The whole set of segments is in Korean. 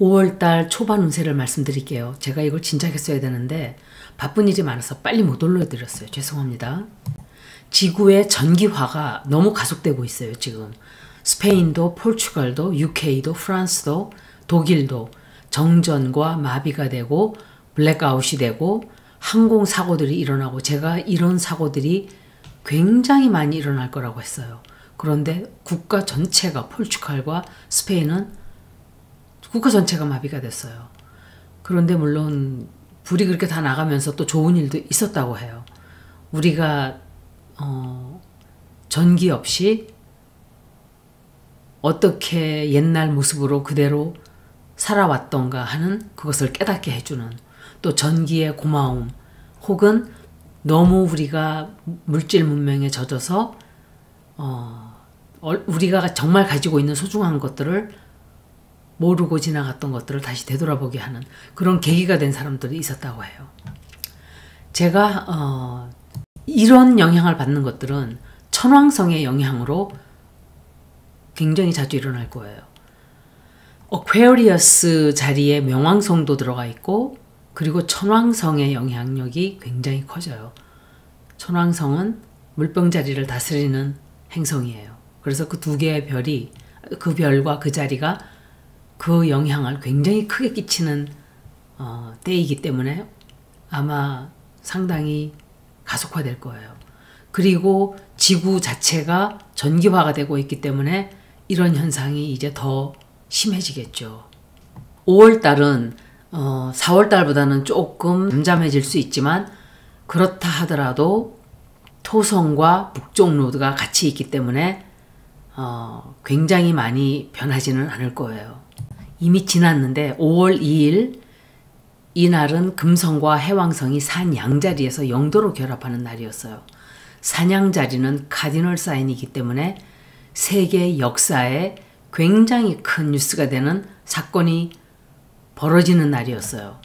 5월달 초반 운세를 말씀드릴게요. 제가 이걸 진작에 써야 되는데 바쁜 일이 많아서 빨리 못 올려드렸어요. 죄송합니다. 지구의 전기화가 너무 가속되고 있어요. 지금 스페인도, 포르투갈도, UK도, 프랑스도, 독일도 정전과 마비가 되고 블랙아웃이 되고 항공사고들이 일어나고, 제가 이런 사고들이 굉장히 많이 일어날 거라고 했어요. 그런데 국가 전체가, 포르투갈과 스페인은 국가 전체가 마비가 됐어요. 그런데 물론 불이 그렇게 다 나가면서 또 좋은 일도 있었다고 해요. 우리가 전기 없이 어떻게 옛날 모습으로 그대로 살아왔던가 하는 그것을 깨닫게 해주는, 또 전기의 고마움, 혹은 너무 우리가 물질 문명에 젖어서 우리가 정말 가지고 있는 소중한 것들을 모르고 지나갔던 것들을 다시 되돌아보게 하는 그런 계기가 된 사람들이 있었다고 해요. 제가 이런 영향을 받는 것들은 천왕성의 영향으로 굉장히 자주 일어날 거예요. 어퀘리어스 자리에 명왕성도 들어가 있고, 그리고 천왕성의 영향력이 굉장히 커져요. 천왕성은 물병 자리를 다스리는 행성이에요. 그래서 그 두 개의 별이, 그 별과 그 자리가 그 영향을 굉장히 크게 끼치는 때이기 때문에 아마 상당히 가속화될 거예요. 그리고 지구 자체가 전기화가 되고 있기 때문에 이런 현상이 이제 더 심해지겠죠. 5월달은 4월달보다는 조금 잠잠해질 수 있지만, 그렇다 하더라도 토성과 북쪽 노드가 같이 있기 때문에 굉장히 많이 변하지는 않을 거예요. 이미 지났는데 5월 2일 이날은 금성과 해왕성이 산양자리에서 영도로 결합하는 날이었어요. 산양자리는 카디널 사인이기 때문에 세계 역사에 굉장히 큰 뉴스가 되는 사건이 벌어지는 날이었어요.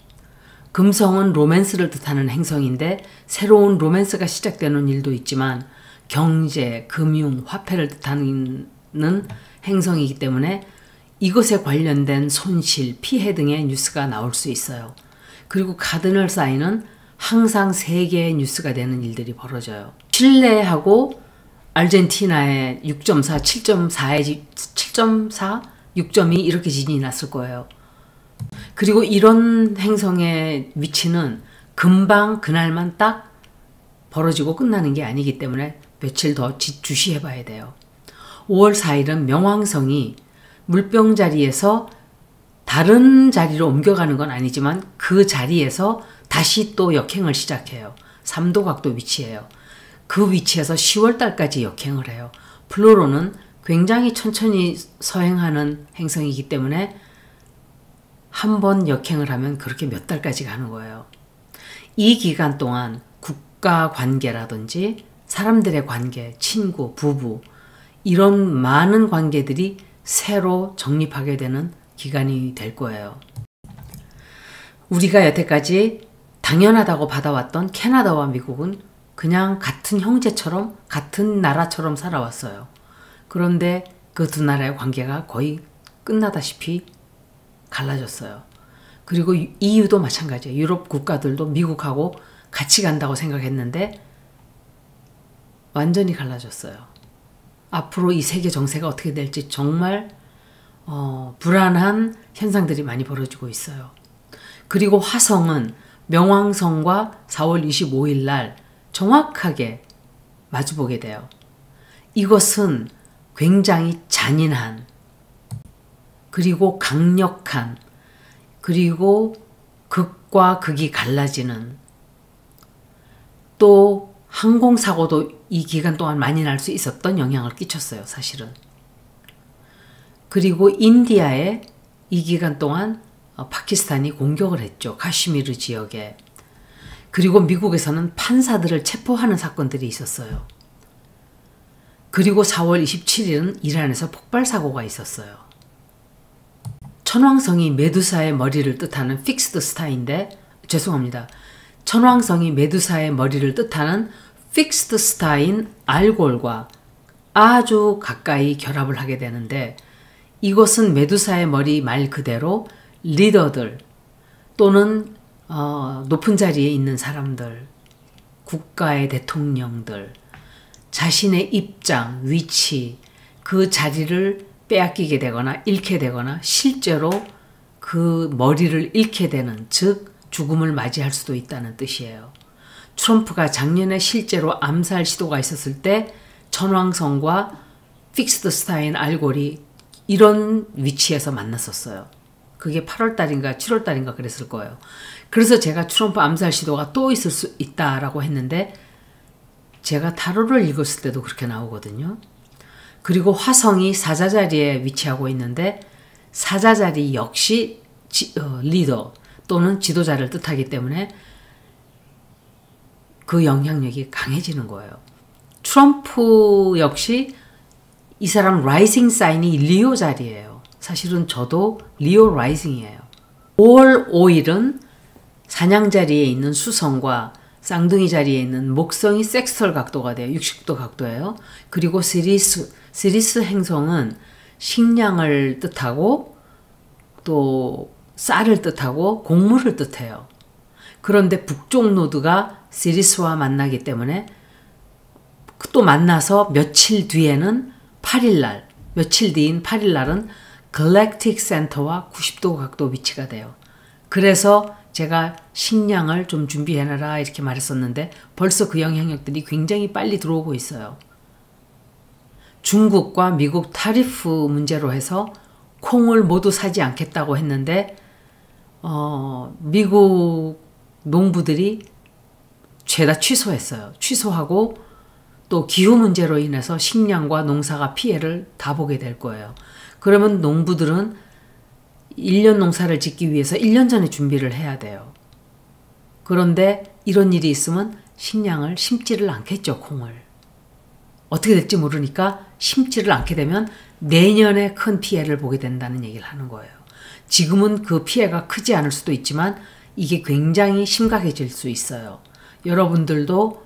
금성은 로맨스를 뜻하는 행성인데 새로운 로맨스가 시작되는 일도 있지만, 경제, 금융, 화폐를 뜻하는 행성이기 때문에 이것에 관련된 손실, 피해 등의 뉴스가 나올 수 있어요. 그리고 카디널 사인은 항상 세계의 뉴스가 되는 일들이 벌어져요. 칠레하고 아르헨티나의 6.4, 7.4, 6.2 이렇게 지진이 났을 거예요. 그리고 이런 행성의 위치는 금방 그날만 딱 벌어지고 끝나는 게 아니기 때문에 며칠 더 주시해 봐야 돼요. 5월 4일은 명왕성이 물병 자리에서 다른 자리로 옮겨가는 건 아니지만 그 자리에서 다시 또 역행을 시작해요. 3도 각도 위치예요. 그 위치에서 10월 달까지 역행을 해요. 플루토는 굉장히 천천히 서행하는 행성이기 때문에 한 번 역행을 하면 그렇게 몇 달까지 가는 거예요. 이 기간 동안 국가 관계라든지 사람들의 관계, 친구, 부부, 이런 많은 관계들이 새로 정립하게 되는 기간이 될 거예요. 우리가 여태까지 당연하다고 받아왔던 캐나다와 미국은 그냥 같은 형제처럼, 같은 나라처럼 살아왔어요. 그런데 그 두 나라의 관계가 거의 끝나다시피 갈라졌어요. 그리고 EU도 마찬가지예요. 유럽 국가들도 미국하고 같이 간다고 생각했는데 완전히 갈라졌어요. 앞으로 이 세계 정세가 어떻게 될지 정말 불안한 현상들이 많이 벌어지고 있어요. 그리고 화성은 명왕성과 4월 25일 날 정확하게 마주보게 돼요. 이것은 굉장히 잔인한, 그리고 강력한, 그리고 극과 극이 갈라지는, 또 항공사고도 이 기간 동안 많이 날 수 있었던 영향을 끼쳤어요, 사실은. 그리고 인디아에 이 기간 동안 파키스탄이 공격을 했죠. 카슈미르 지역에. 그리고 미국에서는 판사들을 체포하는 사건들이 있었어요. 그리고 4월 27일은 이란에서 폭발 사고가 있었어요. 천왕성이 메두사의 머리를 뜻하는 픽스드 스타인데, 죄송합니다. 천왕성이 메두사의 머리를 뜻하는 픽스드 스타인 알골과 아주 가까이 결합을 하게 되는데, 이것은 메두사의 머리 말 그대로 리더들 또는 높은 자리에 있는 사람들, 국가의 대통령들, 자신의 입장, 위치, 그 자리를 빼앗기게 되거나 잃게 되거나 실제로 그 머리를 잃게 되는, 즉 죽음을 맞이할 수도 있다는 뜻이에요. 트럼프가 작년에 실제로 암살 시도가 있었을 때 천왕성과 픽스드 스타인 알골이 이런 위치에서 만났었어요. 그게 8월달인가 7월달인가 그랬을 거예요. 그래서 제가 트럼프 암살 시도가 또 있을 수 있다라고 했는데 제가 타로를 읽었을 때도 그렇게 나오거든요. 그리고 화성이 사자 자리에 위치하고 있는데 사자 자리 역시 리더 또는 지도자를 뜻하기 때문에 그 영향력이 강해지는 거예요. 트럼프 역시 이 사람 라이징 사인이 리오 자리예요. 사실은 저도 리오 라이징이에요. 5월 5일은 사냥 자리에 있는 수성과 쌍둥이 자리에 있는 목성이 섹스털 각도가 돼요. 60도 각도예요. 그리고 시리스 행성은 식량을 뜻하고 또 쌀을 뜻하고 곡물을 뜻해요. 그런데 북쪽 노드가 시리스와 만나기 때문에 또 만나서 며칠 뒤에는 8일날, 며칠 뒤인 8일날은 갈랙틱 센터와 90도 각도 위치가 돼요. 그래서 제가 식량을 좀 준비해놔라 이렇게 말했었는데 벌써 그 영향력들이 굉장히 빨리 들어오고 있어요. 중국과 미국 타리프 문제로 해서 콩을 모두 사지 않겠다고 했는데 미국 농부들이 죄다 취소했어요. 취소하고 또 기후 문제로 인해서 식량과 농사가 피해를 다 보게 될 거예요. 그러면 농부들은 1년 농사를 짓기 위해서 1년 전에 준비를 해야 돼요. 그런데 이런 일이 있으면 식량을 심지를 않겠죠, 콩을. 어떻게 될지 모르니까 심지를 않게 되면 내년에 큰 피해를 보게 된다는 얘기를 하는 거예요. 지금은 그 피해가 크지 않을 수도 있지만 이게 굉장히 심각해질 수 있어요. 여러분들도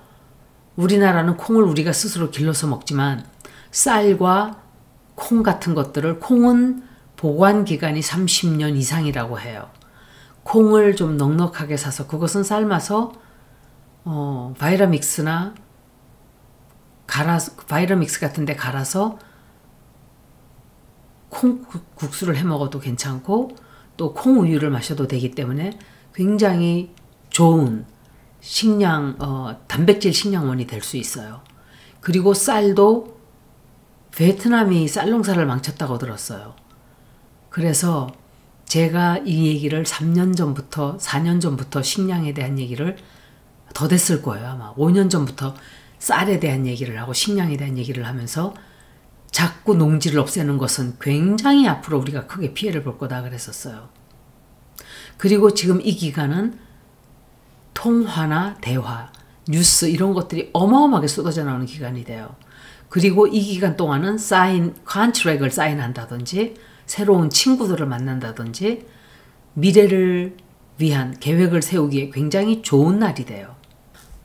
우리나라는 콩을 우리가 스스로 길러서 먹지만 쌀과 콩 같은 것들을, 콩은 보관 기간이 30년 이상이라고 해요. 콩을 좀 넉넉하게 사서 그것은 삶아서 바이라믹스나 바이라믹스 같은 데 갈아서 콩 국수를 해 먹어도 괜찮고 또 콩우유를 마셔도 되기 때문에 굉장히 좋은 단백질 식량원이 될 수 있어요. 그리고 쌀도 베트남이 쌀 농사를 망쳤다고 들었어요. 그래서 제가 이 얘기를 3년 전부터 4년 전부터 식량에 대한 얘기를 더 됐을 거예요. 아마 5년 전부터 쌀에 대한 얘기를 하고 식량에 대한 얘기를 하면서 자꾸 농지를 없애는 것은 굉장히 앞으로 우리가 크게 피해를 볼 거다 그랬었어요. 그리고 지금 이 기간은 통화나 대화, 뉴스 이런 것들이 어마어마하게 쏟아져 나오는 기간이 돼요. 그리고 이 기간 동안은 컨트랙을 사인한다든지 새로운 친구들을 만난다든지 미래를 위한 계획을 세우기에 굉장히 좋은 날이 돼요.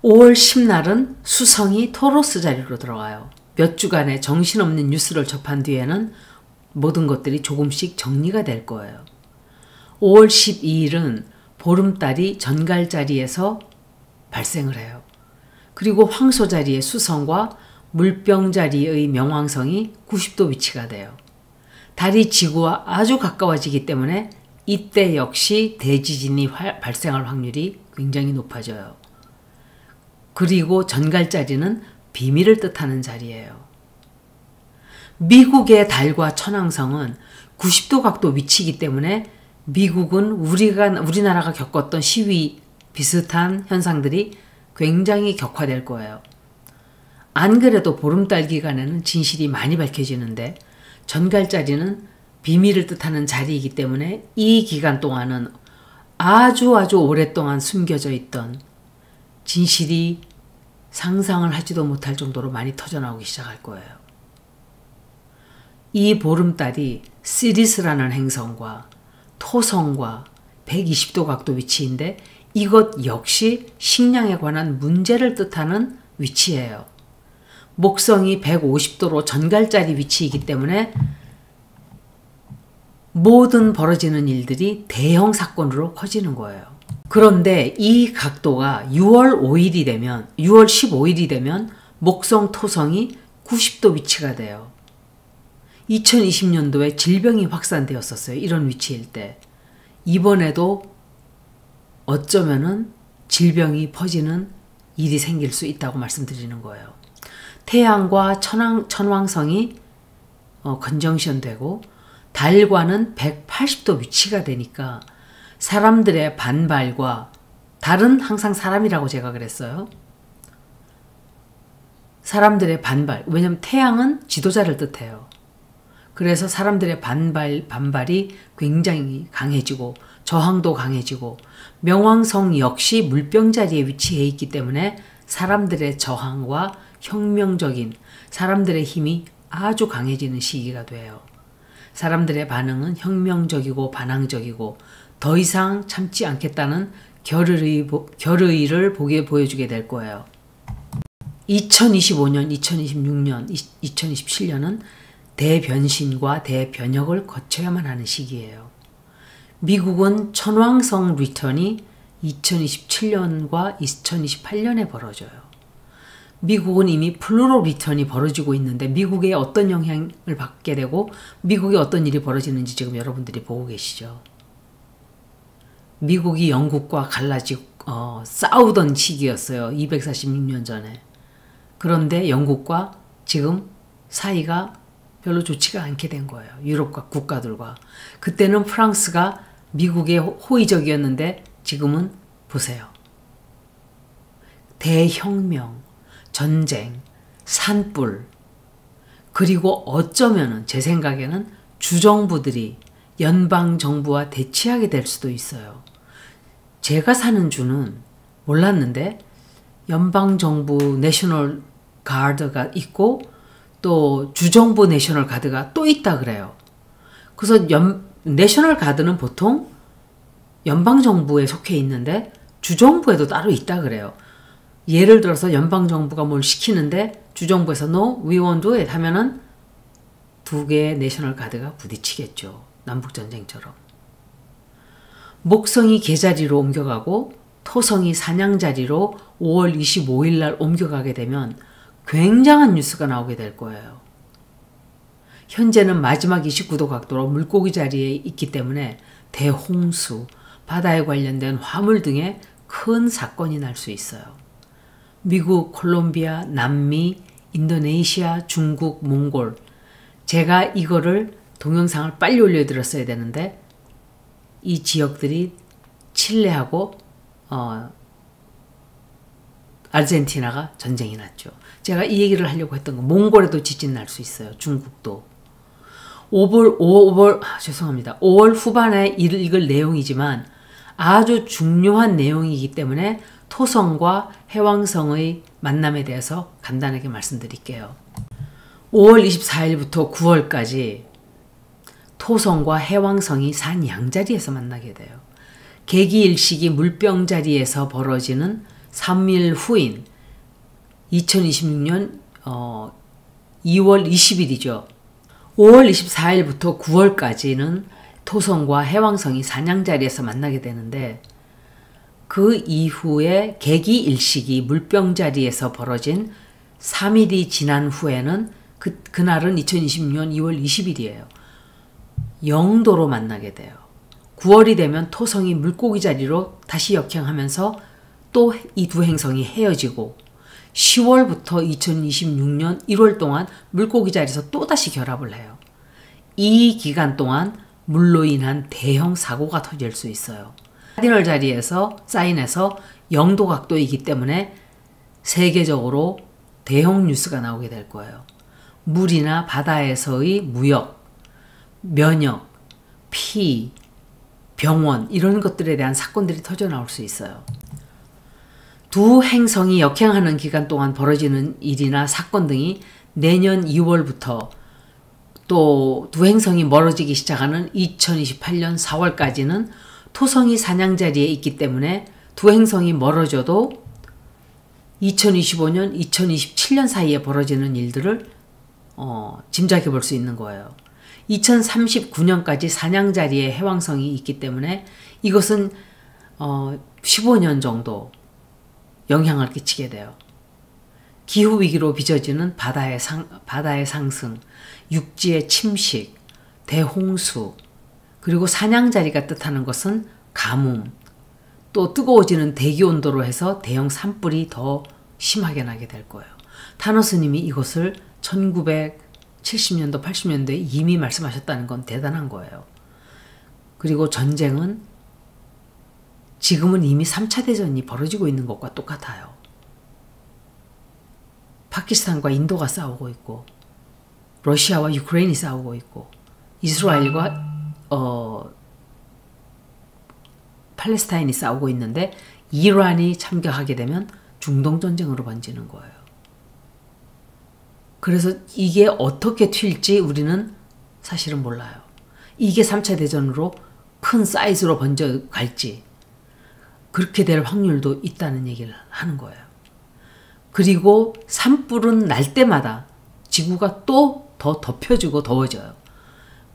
5월 10날은 수성이 토로스 자리로 들어가요. 몇 주간의 정신없는 뉴스를 접한 뒤에는 모든 것들이 조금씩 정리가 될 거예요. 5월 12일은 보름달이 전갈 자리에서 발생을 해요. 그리고 황소 자리의 수성과 물병 자리의 명왕성이 90도 위치가 돼요. 달이 지구와 아주 가까워지기 때문에 이때 역시 대지진이 발생할 확률이 굉장히 높아져요. 그리고 전갈 자리는 비밀을 뜻하는 자리예요. 미국의 달과 천왕성은 90도 각도 위치이기 때문에 미국은 우리나라가 겪었던 시위 비슷한 현상들이 굉장히 격화될 거예요. 안 그래도 보름달 기간에는 진실이 많이 밝혀지는데 전갈자리는 비밀을 뜻하는 자리이기 때문에 이 기간 동안은 아주 오랫동안 숨겨져 있던 진실이 상상을 하지도 못할 정도로 많이 터져나오기 시작할 거예요. 이 보름달이 시리스라는 행성과 토성과 120도 각도 위치인데 이것 역시 식량에 관한 문제를 뜻하는 위치예요. 목성이 150도로 전갈자리 위치이기 때문에 모든 벌어지는 일들이 대형 사건으로 커지는 거예요. 그런데 이 각도가 6월 5일이 되면 6월 15일이 되면 목성 토성이 90도 위치가 돼요. 2020년도에 질병이 확산되었었어요. 이런 위치일 때. 이번에도 어쩌면은 질병이 퍼지는 일이 생길 수 있다고 말씀드리는 거예요. 태양과 천왕성이 컨정션 되고 달과는 180도 위치가 되니까 사람들의 반발과 달은 항상 사람이라고 제가 그랬어요. 사람들의 반발, 왜냐면 태양은 지도자를 뜻해요. 그래서 사람들의 반발이 굉장히 강해지고 저항도 강해지고 명왕성 역시 물병자리에 위치해 있기 때문에 사람들의 저항과 혁명적인 사람들의 힘이 아주 강해지는 시기가 돼요. 사람들의 반응은 혁명적이고 반항적이고 더 이상 참지 않겠다는 결의를 보여주게 될 거예요. 2025년, 2026년, 2027년은 대변신과 대변혁을 거쳐야만 하는 시기예요. 미국은 천왕성 리턴이 2027년과 2028년에 벌어져요. 미국은 이미 플루토 리턴이 벌어지고 있는데 미국에 어떤 영향을 받게 되고 미국에 어떤 일이 벌어지는지 지금 여러분들이 보고 계시죠. 미국이 영국과 싸우던 시기였어요. 246년 전에. 그런데 영국과 지금 사이가 별로 좋지가 않게 된 거예요. 유럽과 국가들과. 그때는 프랑스가 미국에 호의적이었는데 지금은 보세요. 대혁명, 전쟁, 산불, 그리고 어쩌면은 제 생각에는 주정부들이 연방정부와 대치하게 될 수도 있어요. 제가 사는 주는 몰랐는데 연방정부 내셔널 가드가 있고 또 주정부 내셔널 가드가 또 있다 그래요. 그래서 내셔널 가드는 보통 연방정부에 속해 있는데 주정부에도 따로 있다 그래요. 예를 들어서 연방정부가 뭘 시키는데 주정부에서 No, we won't do it 하면은 두 개의 내셔널 가드가 부딪히겠죠. 남북전쟁처럼. 목성이 개자리로 옮겨가고 토성이 사냥자리로 5월 25일 날 옮겨가게 되면 굉장한 뉴스가 나오게 될 거예요. 현재는 마지막 29도 각도로 물고기 자리에 있기 때문에 대홍수, 바다에 관련된 화물 등의 큰 사건이 날 수 있어요. 미국, 콜롬비아, 남미, 인도네시아, 중국, 몽골. 제가 이거를 동영상을 빨리 올려드렸어야 되는데 이 지역들이 칠레하고 아르헨티나가 전쟁이 났죠. 제가 이 얘기를 하려고 했던 거. 몽골에도 지진 날 수 있어요. 중국도. 5월 후반에 읽을 내용이지만 아주 중요한 내용이기 때문에 토성과 해왕성의 만남에 대해서 간단하게 말씀드릴게요. 5월 24일부터 9월까지 토성과 해왕성이 산 양자리에서 만나게 돼요. 계기일식이 물병자리에서 벌어지는 3일 후인 2026년 2월 20일이죠. 5월 24일부터 9월까지는 토성과 해왕성이 산양자리에서 만나게 되는데 그 이후에 계기일식이 물병자리에서 벌어진 3일이 지난 후에는 그날은 2026년 2월 20일이에요. 영도로 만나게 돼요. 9월이 되면 토성이 물고기 자리로 다시 역행하면서 또 이 두 행성이 헤어지고 10월부터 2026년 1월 동안 물고기 자리에서 또다시 결합을 해요. 이 기간 동안 물로 인한 대형 사고가 터질 수 있어요. 카디널 자리에서 사인해서 영도 각도이기 때문에 세계적으로 대형 뉴스가 나오게 될 거예요. 물이나 바다에서의 무역, 면역, 피, 병원 이런 것들에 대한 사건들이 터져 나올 수 있어요. 두 행성이 역행하는 기간 동안 벌어지는 일이나 사건 등이 내년 2월부터 또 두 행성이 멀어지기 시작하는 2028년 4월까지는 토성이 사냥자리에 있기 때문에 두 행성이 멀어져도 2025년, 2027년 사이에 벌어지는 일들을 짐작해 볼 수 있는 거예요. 2039년까지 사냥자리에 해왕성이 있기 때문에 이것은 15년 정도 영향을 끼치게 돼요. 기후위기로 빚어지는 바다의 상승, 육지의 침식, 대홍수, 그리고 사냥자리가 뜻하는 것은 가뭄, 또 뜨거워지는 대기온도로 해서 대형 산불이 더 심하게 나게 될 거예요. 타노스님이 이것을 1970년도, 80년도에 이미 말씀하셨다는 건 대단한 거예요. 그리고 전쟁은 지금은 이미 3차 대전이 벌어지고 있는 것과 똑같아요. 파키스탄과 인도가 싸우고 있고, 러시아와 유크레인이 싸우고 있고, 이스라엘과 팔레스타인이 싸우고 있는데 이란이 참가하게 되면 중동전쟁으로 번지는 거예요. 그래서 이게 어떻게 튈지 우리는 사실은 몰라요. 이게 3차 대전으로 큰 사이즈로 번져갈지 그렇게 될 확률도 있다는 얘기를 하는 거예요. 그리고 산불은 날 때마다 지구가 또 더 덮여지고 더워져요.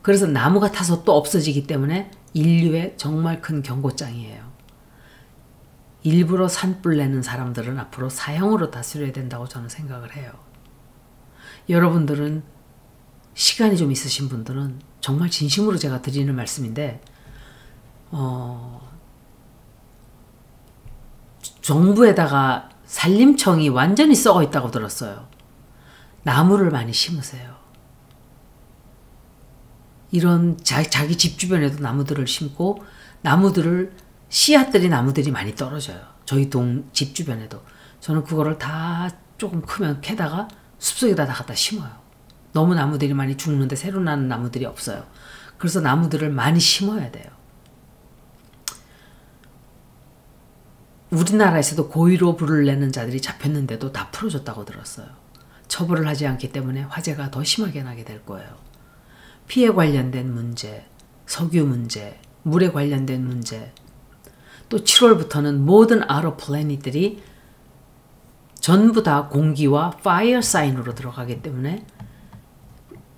그래서 나무가 타서 또 없어지기 때문에 인류의 정말 큰 경고장이에요. 일부러 산불 내는 사람들은 앞으로 사형으로 다스려야 된다고 저는 생각을 해요. 여러분들은 시간이 좀 있으신 분들은 정말 진심으로 제가 드리는 말씀인데 정부에다가 산림청이 완전히 썩어 있다고 들었어요. 나무를 많이 심으세요. 이런 자기 집 주변에도 나무들을 심고 나무들을 씨앗들이 나무들이 많이 떨어져요. 저희 집 주변에도. 저는 그거를 다 조금 크면 캐다가 숲속에다 갖다 심어요. 너무 나무들이 많이 죽는데 새로 나는 나무들이 없어요. 그래서 나무들을 많이 심어야 돼요. 우리나라에서도 고의로 불을 내는 자들이 잡혔는데도 다 풀어줬다고 들었어요. 처벌을 하지 않기 때문에 화재가 더 심하게 나게 될 거예요. 피해 관련된 문제, 석유 문제, 물에 관련된 문제, 또 7월부터는 모든 아웃 플래닛들이 전부 다 공기와 파이어 사인으로 들어가기 때문에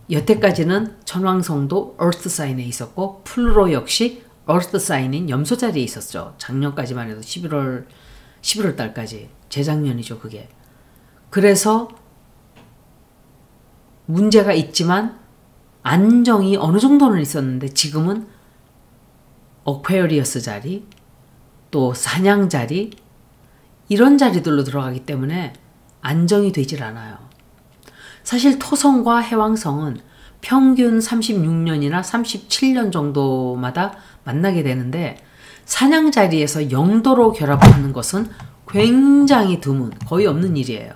여태까지는 천왕성도 earth 사인에 있었고 플루토 역시 earth 사인인 염소 자리에 있었죠. 작년까지만 해도 11월 달까지. 재작년이죠, 그게. 그래서 문제가 있지만 안정이 어느 정도는 있었는데 지금은 어퀘리어스 자리, 또 사냥 자리, 이런 자리들로 들어가기 때문에 안정이 되질 않아요. 사실 토성과 해왕성은 평균 36년이나 37년 정도마다 만나게 되는데 사냥 자리에서 0도로 결합하는 것은 굉장히 드문, 거의 없는 일이에요.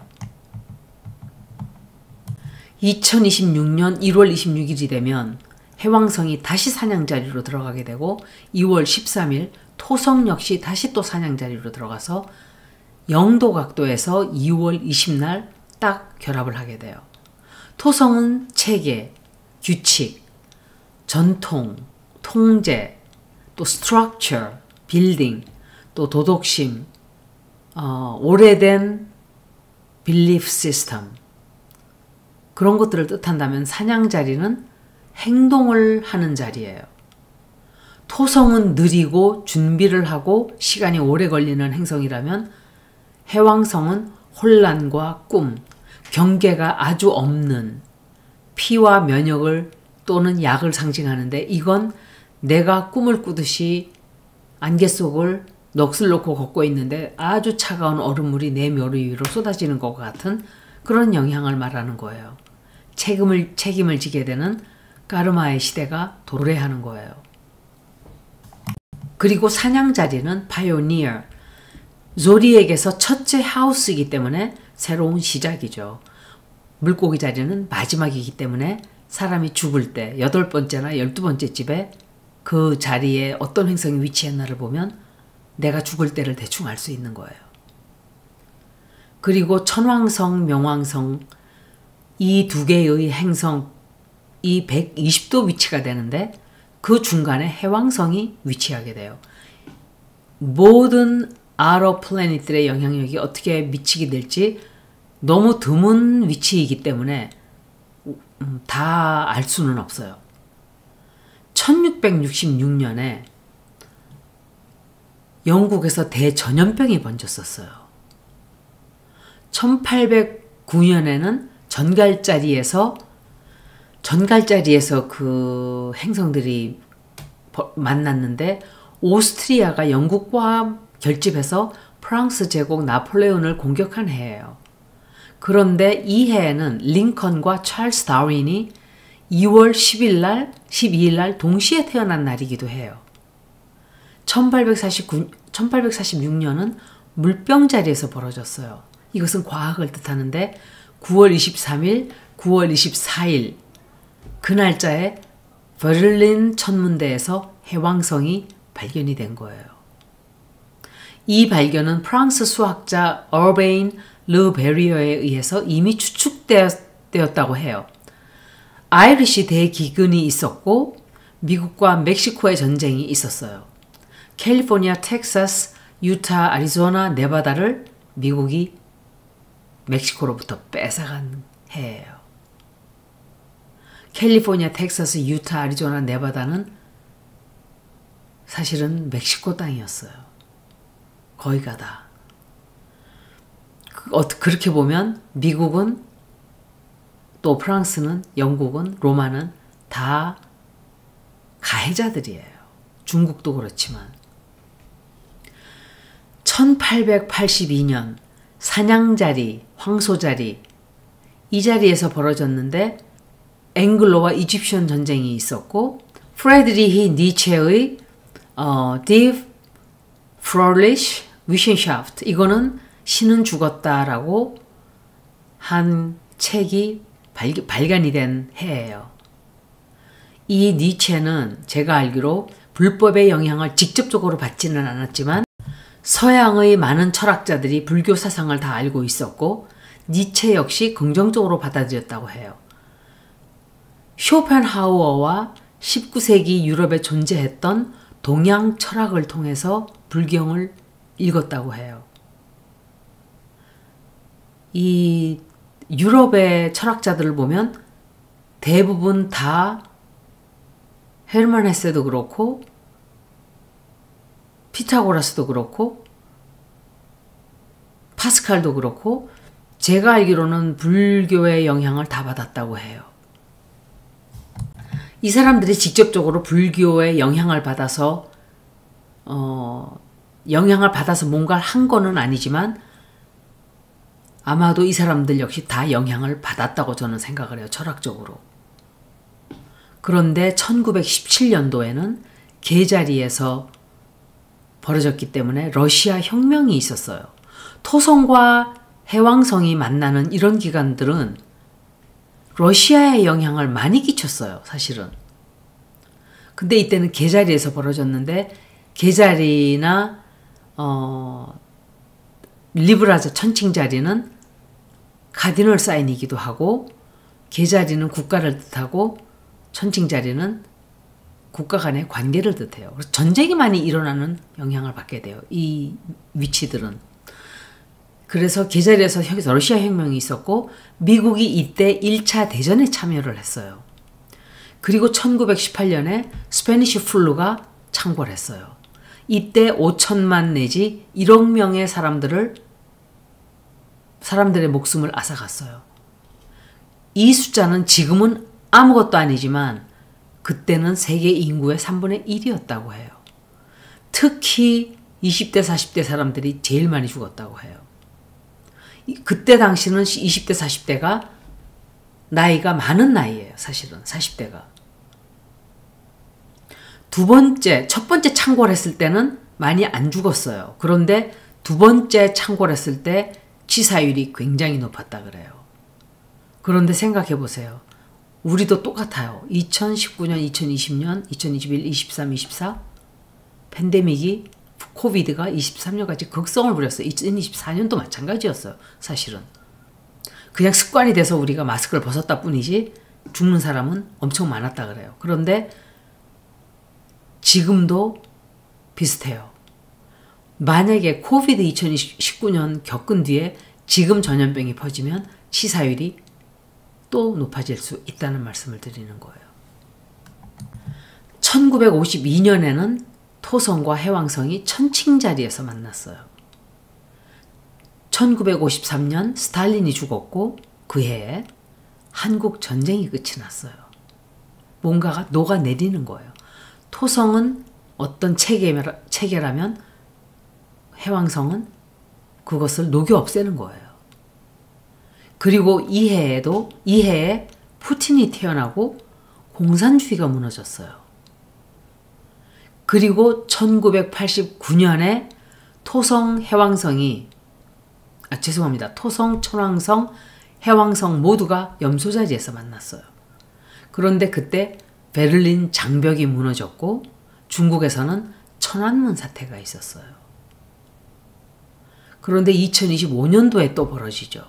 2026년 1월 26일이 되면 해왕성이 다시 사냥자리로 들어가게 되고 2월 13일 토성 역시 다시 또 사냥자리로 들어가서 0도 각도에서 2월 20날 딱 결합을 하게 돼요. 토성은 체계, 규칙, 전통, 통제, 또 structure, building, 또 도덕심, 오래된 belief system, 그런 것들을 뜻한다면 사냥자리는 행동을 하는 자리예요. 토성은 느리고 준비를 하고 시간이 오래 걸리는 행성이라면 해왕성은 혼란과 꿈, 경계가 아주 없는 피와 면역을 또는 약을 상징하는데 이건 내가 꿈을 꾸듯이 안개 속을 넋을 놓고 걷고 있는데 아주 차가운 얼음물이 내 머리 위로 쏟아지는 것 같은 그런 영향을 말하는 거예요. 책임을 지게 되는 까르마의 시대가 도래하는 거예요. 그리고 사냥자리는 파이오니어, 조리에게서 첫째 하우스이기 때문에 새로운 시작이죠. 물고기 자리는 마지막이기 때문에 사람이 죽을 때 8번째나 12번째 집에 그 자리에 어떤 행성이 위치했나를 보면 내가 죽을 때를 대충 알 수 있는 거예요. 그리고 천왕성, 명왕성 이 두 개의 행성 이 120도 위치가 되는데 그 중간에 해왕성이 위치하게 돼요. 모든 아러 플래닛들의 영향력이 어떻게 미치게 될지 너무 드문 위치이기 때문에 다 알 수는 없어요. 1666년에 영국에서 대전염병이 번졌었어요. 1809년에는 전갈자리에서 그 행성들이 만났는데 오스트리아가 영국과 결집해서 프랑스 제국 나폴레온을 공격한 해예요. 그런데 이 해에는 링컨과 찰스 다윈이 2월 12일 날 동시에 태어난 날이기도 해요. 1846년은 물병자리에서 벌어졌어요. 이것은 과학을 뜻하는데 9월 23일, 9월 24일 그 날짜에 베를린 천문대에서 해왕성이 발견이 된 거예요. 이 발견은 프랑스 수학자 어베인 르 베리어에 의해서 이미 추측되었다고 해요. 아이리시 대기근이 있었고 미국과 멕시코의 전쟁이 있었어요. 캘리포니아, 텍사스, 유타, 애리조나, 네바다를 미국이 멕시코로부터 뺏어간 해예요. 캘리포니아, 텍사스, 유타, 애리조나, 네바다는 사실은 멕시코 땅이었어요. 거기가 다. 그렇게 보면 미국은 또 프랑스는 영국은 로마는 다 가해자들이에요. 중국도 그렇지만 1882년 사냥자리, 황소자리 이 자리에서 벌어졌는데 앵글로와 이집션 전쟁이 있었고 프레드리히 니체의 Die Fröhliche Wissenschaft 이거는 신은 죽었다라고 한 책이 발간이 된 해예요. 이 니체는 제가 알기로 불법의 영향을 직접적으로 받지는 않았지만 서양의 많은 철학자들이 불교 사상을 다 알고 있었고 니체 역시 긍정적으로 받아들였다고 해요. 쇼펜하우어와 19세기 유럽에 존재했던 동양 철학을 통해서 불경을 읽었다고 해요. 이 유럽의 철학자들을 보면 대부분 다 헤르만 헤세도 그렇고 피타고라스도 그렇고 파스칼도 그렇고 제가 알기로는 불교의 영향을 다 받았다고 해요. 이 사람들이 직접적으로 불교의 영향을 받아서 뭔가를 한 거는 아니지만 아마도 이 사람들 역시 다 영향을 받았다고 저는 생각을 해요. 철학적으로. 그런데 1917년도에는 계자리에서 벌어졌기 때문에 러시아 혁명이 있었어요. 토성과 해왕성이 만나는 이런 기간들은 러시아에 영향을 많이 끼쳤어요. 사실은. 근데 이때는 계자리에서 벌어졌는데 계자리나 리브라자 천칭자리는 카디널 사인이기도 하고 계자리는 국가를 뜻하고 천칭자리는 국가 간의 관계를 뜻해요. 그래서 전쟁이 많이 일어나는 영향을 받게 돼요. 이 위치들은. 그래서 계자리에서 러시아 혁명이 있었고 미국이 이때 1차 대전에 참여를 했어요. 그리고 1918년에 스페니쉬 플루가 창궐했어요. 이때 5천만 내지 1억 명의 사람들의 목숨을 앗아갔어요. 이 숫자는 지금은 아무것도 아니지만 그때는 세계 인구의 3분의 1이었다고 해요. 특히 20대, 40대 사람들이 제일 많이 죽었다고 해요. 그때 당시는 20대, 40대가 나이가 많은 나이예요. 사실은 40대가. 첫 번째 창궐했을 때는 많이 안 죽었어요. 그런데 두 번째 창궐했을 때 치사율이 굉장히 높았다 그래요. 그런데 생각해 보세요. 우리도 똑같아요. 2019년, 2020년, 2021, 23, 24 팬데믹이 코비드가 23년까지 극성을 부렸어요. 2024년도 마찬가지였어요. 사실은. 그냥 습관이 돼서 우리가 마스크를 벗었다 뿐이지 죽는 사람은 엄청 많았다 그래요. 그런데 지금도 비슷해요. 만약에 코비드 2019년 겪은 뒤에 지금 전염병이 퍼지면 치사율이 또 높아질 수 있다는 말씀을 드리는 거예요. 1952년에는 토성과 해왕성이 천칭자리에서 만났어요. 1953년 스탈린이 죽었고 그 해에 한국 전쟁이 끝이 났어요. 뭔가가 녹아내리는 거예요. 토성은 어떤 체계라면 해왕성은 그것을 녹여 없애는 거예요. 그리고 이 해에 푸틴이 태어나고 공산주의가 무너졌어요. 그리고 1989년에 토성, 천왕성, 해왕성 모두가 염소자리에서 만났어요. 그런데 그때 베를린 장벽이 무너졌고 중국에서는 천안문 사태가 있었어요. 그런데 2025년도에 또 벌어지죠.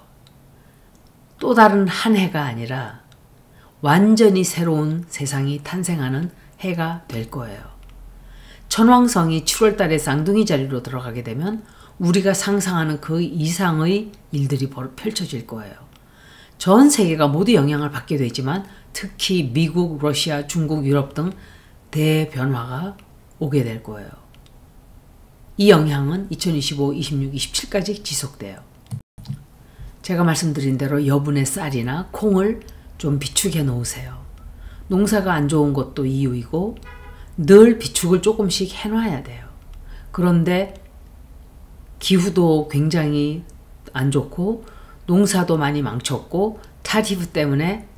또 다른 한 해가 아니라 완전히 새로운 세상이 탄생하는 해가 될 거예요. 천왕성이 7월 달에 쌍둥이 자리로 들어가게 되면 우리가 상상하는 그 이상의 일들이 펼쳐질 거예요. 전 세계가 모두 영향을 받게 되지만 특히 미국, 러시아, 중국, 유럽 등 대변화가 오게 될 거예요. 이 영향은 2025, 26, 27까지 지속돼요. 제가 말씀드린 대로 여분의 쌀이나 콩을 좀 비축해 놓으세요. 농사가 안 좋은 것도 이유이고 늘 비축을 조금씩 해놔야 돼요. 그런데 기후도 굉장히 안 좋고 농사도 많이 망쳤고 타리프 때문에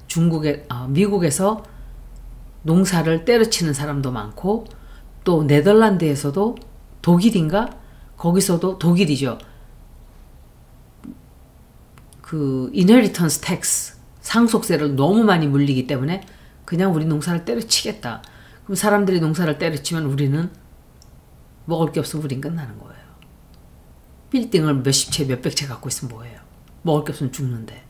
미국에서 농사를 때려치는 사람도 많고 또 네덜란드에서도 독일이죠. 그 인헤리턴스 텍스 상속세를 너무 많이 물리기 때문에 그냥 우리 농사를 때려치겠다. 그럼 사람들이 농사를 때려치면 우리는 먹을 게 없으면 우린 끝나는 거예요. 빌딩을 몇십 채, 몇백 채 갖고 있으면 뭐예요? 먹을 게 없으면 죽는데.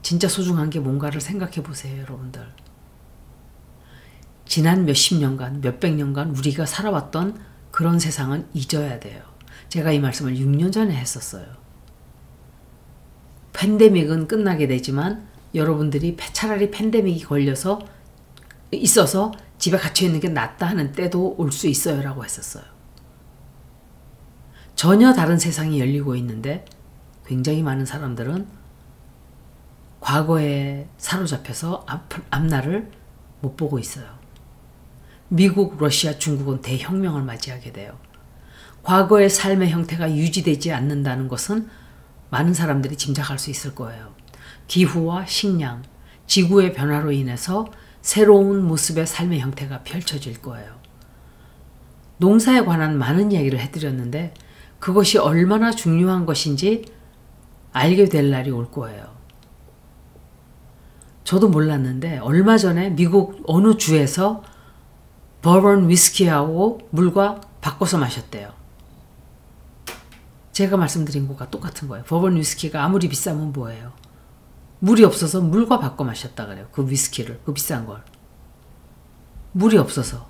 진짜 소중한 게 뭔가를 생각해 보세요, 여러분들. 지난 몇십 년간, 몇백 년간 우리가 살아왔던 그런 세상은 잊어야 돼요. 제가 이 말씀을 6년 전에 했었어요. 팬데믹은 끝나게 되지만 여러분들이 차라리 팬데믹이 있어서 집에 갇혀 있는 게 낫다 하는 때도 올 수 있어요 라고 했었어요. 전혀 다른 세상이 열리고 있는데 굉장히 많은 사람들은 과거에 사로잡혀서 앞날을 못 보고 있어요. 미국, 러시아, 중국은 대혁명을 맞이하게 돼요. 과거의 삶의 형태가 유지되지 않는다는 것은 많은 사람들이 짐작할 수 있을 거예요. 기후와 식량, 지구의 변화로 인해서 새로운 모습의 삶의 형태가 펼쳐질 거예요. 농사에 관한 많은 이야기를 해드렸는데 그것이 얼마나 중요한 것인지 알게 될 날이 올 거예요. 저도 몰랐는데 얼마 전에 미국 어느 주에서 버번 위스키하고 물과 바꿔서 마셨대요. 제가 말씀드린 것과 똑같은 거예요. 버번 위스키가 아무리 비싸면 뭐예요? 물이 없어서 물과 바꿔 마셨다 그래요. 그 위스키를, 그 비싼 걸. 물이 없어서.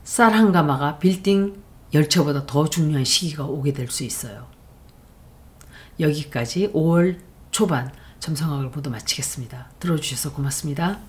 쌀 한 가마가 빌딩 열차보다 더 중요한 시기가 오게 될 수 있어요. 여기까지 5월 초반 점성학을 모두 마치겠습니다. 들어주셔서 고맙습니다.